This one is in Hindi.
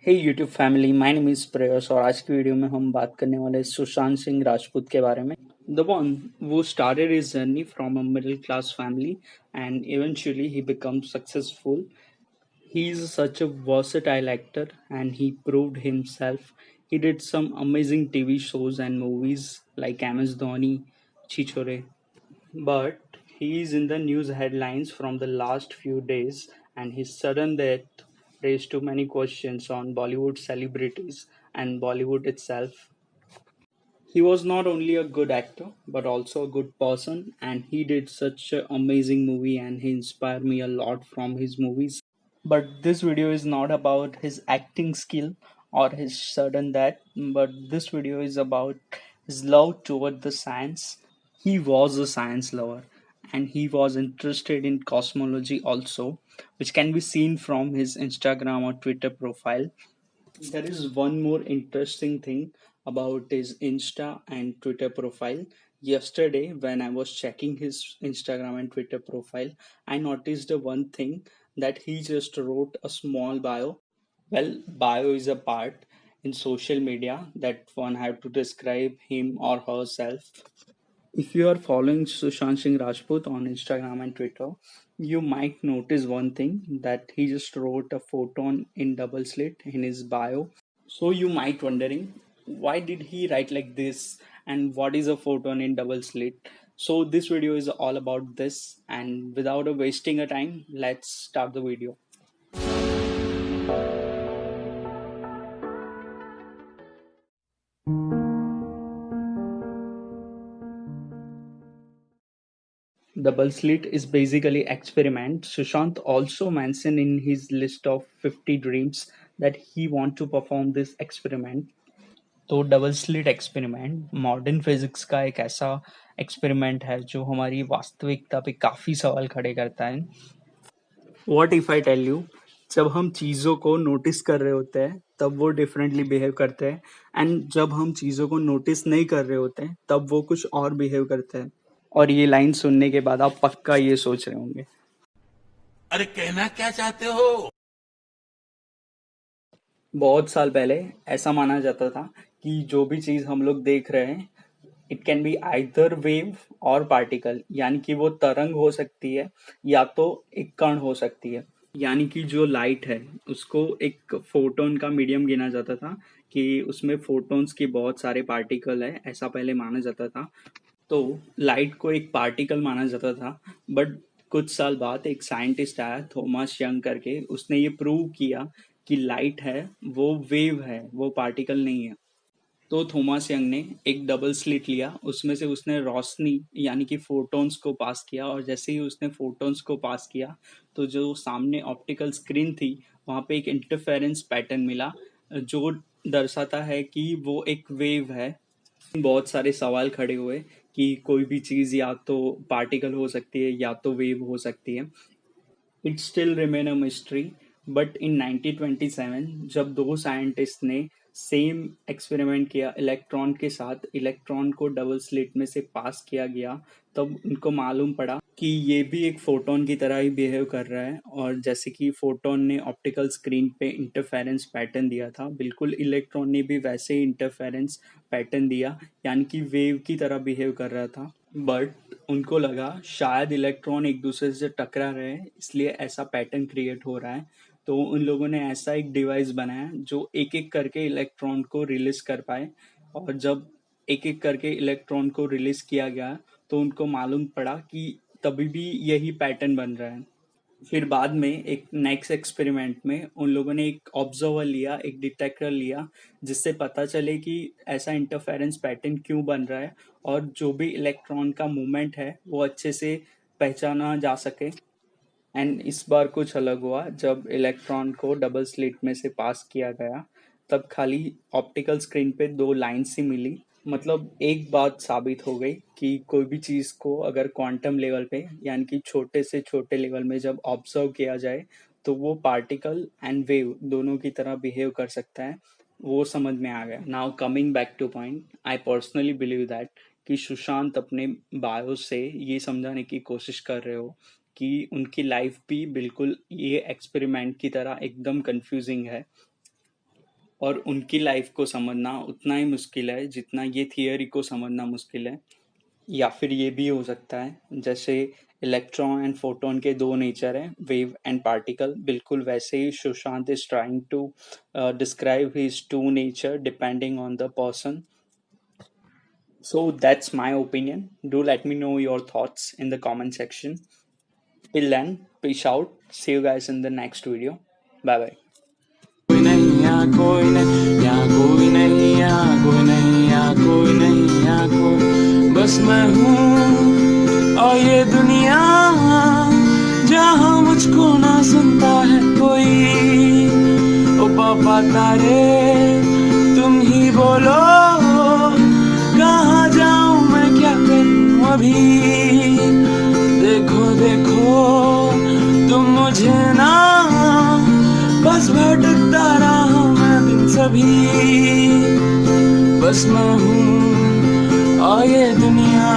Hey YouTube family, my name is Preyas और आज की वीडियो में हम बात करने वाले हैं सुशांत सिंह राजपूत के बारे में। द वन वो started his journey from a middle class family and eventually he become successful. He is such a versatile actor and he proved himself. He did some amazing TV shows and movies like MS Dhoni, Chichore. But he is in the news headlines from the last few days, and his sudden death raised too many questions on Bollywood celebrities and Bollywood itself. He was not only a good actor but also a good person, and he did such an amazing movie, and he inspired me a lot from his movies. But this video is not about his acting skill or his sudden death, but this video is about his love toward the science. He was a science lover and he was interested in cosmology also, which can be seen from his Instagram or Twitter profile. There is one more interesting thing about his Insta and Twitter profile. Yesterday, when I was checking his Instagram and Twitter profile, I noticed the one thing that he just wrote a small bio. Well, bio is a part in social media that one have to describe him or herself. If you are following Sushant Singh Rajput on Instagram and Twitter, you might notice one thing that he just wrote a photon in double slit in his bio. So you might wondering why did he write like this and what is a photon in double slit. So this video is all about this, and without a wasting a time, let's start the video. Double slit is basically experiment. Sushant also mentioned in his list of 50 dreams that he want to perform this experiment. तो double slit experiment modern physics का एक ऐसा एक्सपेरिमेंट है जो हमारी वास्तविकता पे काफी सवाल खड़े करता है. What if I tell you, जब हम चीजों को नोटिस कर रहे होते हैं तब वो डिफरेंटली बिहेव करते हैं, एंड जब हम चीजों को नोटिस नहीं कर रहे होते हैं तब वो कुछ और बिहेव करते हैं. और ये लाइन सुनने के बाद आप पक्का ये सोच रहे होंगे, अरे कहना क्या चाहते हो। बहुत साल पहले ऐसा माना जाता था कि जो भी चीज हम लोग देख रहे हैं, it can be either wave और पार्टिकल, यानी कि वो तरंग हो सकती है या तो एक कण हो सकती है. यानी कि जो लाइट है उसको एक फोटोन का मीडियम गिना जाता था, कि उसमें फोटोन्स के बहुत सारे पार्टिकल है, ऐसा पहले माना जाता था. तो लाइट को एक पार्टिकल माना जाता था. बट कुछ साल बाद एक साइंटिस्ट आया, थॉमस यंग करके, उसने ये प्रूव किया कि लाइट है वो वेव है, वो पार्टिकल नहीं है. तो थॉमस यंग ने एक डबल स्लिट लिया, उसमें से उसने रोशनी यानी कि फोटॉन्स को पास किया, और जैसे ही उसने फोटॉन्स को पास किया तो जो सामने ऑप्टिकल स्क्रीन थी वहां पे एक इंटरफेरेंस पैटर्न मिला, जो दर्शाता है कि वो एक वेव है. बहुत सारे सवाल खड़े हुए कि कोई भी चीज या तो पार्टिकल हो सकती है या तो वेव हो सकती है. It still remain a mystery. But in 1927 जब दो साइंटिस्ट ने सेम एक्सपेरिमेंट किया इलेक्ट्रॉन के साथ, इलेक्ट्रॉन को डबल स्लिट में से पास किया गया, तब उनको मालूम पड़ा कि ये भी एक फोटोन की तरह ही बिहेव कर रहा है. और जैसे कि फोटोन ने ऑप्टिकल स्क्रीन पे इंटरफेरेंस पैटर्न दिया था, बिल्कुल इलेक्ट्रॉन ने भी वैसे ही इंटरफेरेंस पैटर्न दिया, यानी कि वेव की तरह बिहेव कर रहा था. बट उनको लगा शायद इलेक्ट्रॉन एक दूसरे से टकरा रहे हैं, इसलिए ऐसा पैटर्न क्रिएट हो रहा है. तो उन लोगों ने ऐसा एक डिवाइस बनाया जो एक एक करके इलेक्ट्रॉन को रिलीज कर पाए. और जब एक एक करके इलेक्ट्रॉन को रिलीज किया गया तो उनको मालूम पड़ा कि तभी भी यही पैटर्न बन रहा है. फिर बाद में एक नेक्स्ट एक्सपेरिमेंट में उन लोगों ने एक ऑब्जर्वर लिया, एक डिटेक्टर लिया, जिससे पता चले कि ऐसा इंटरफेरेंस पैटर्न क्यों बन रहा है, और जो भी इलेक्ट्रॉन का मूवमेंट है वो अच्छे से पहचाना जा सके. एंड इस बार कुछ अलग हुआ, जब इलेक्ट्रॉन को डबल स्लिट में से पास किया गया तब खाली ऑप्टिकल स्क्रीन पे दो लाइन्स ही मिली. मतलब एक बात साबित हो गई कि कोई भी चीज को अगर क्वांटम लेवल पे यानी कि छोटे से छोटे लेवल में जब ऑब्जर्व किया जाए तो वो पार्टिकल एंड वेव दोनों की तरह बिहेव कर सकता है. वो समझ में आ गया. Now coming back two point, I personally believe that कि सुशांत अपने बायो से ये समझाने की कोशिश कर रहे हो कि उनकी लाइफ भी बिल्कुल ये एक्सपेरिमेंट की तरह एकदम कंफ्यूजिंग है. और उनकी लाइफ को समझना उतना ही मुश्किल है जितना ये थियरी को समझना मुश्किल है। या फिर ये भी हो सकता है जैसे इलेक्ट्रॉन एंड फोटोन के दो नेचर हैं, वेव एंड पार्टिकल, बिल्कुल वैसे ही Sushant is trying to describe his two nature depending on the person. So that's my opinion. Do let me know your thoughts in the comment section. Till then, peace out. See you guys in the next video. Bye bye. कोई नहीं यहाँ कोई नहीं यहाँ कोई नहीं यहाँ कोई नहीं यहाँ कोई नहीं यहाँ कोई बस मैं हूँ और ये दुनिया जहाँ मुझको ना सुनता है कोई। ओ पापा तारे तुम ही बोलो कहाँ जाऊँ मैं क्या करूँ अभी। देखो देखो तुम मुझे ना बस भटकता रहा मैं दिन सभी। बस मैं हूँ और ये दुनिया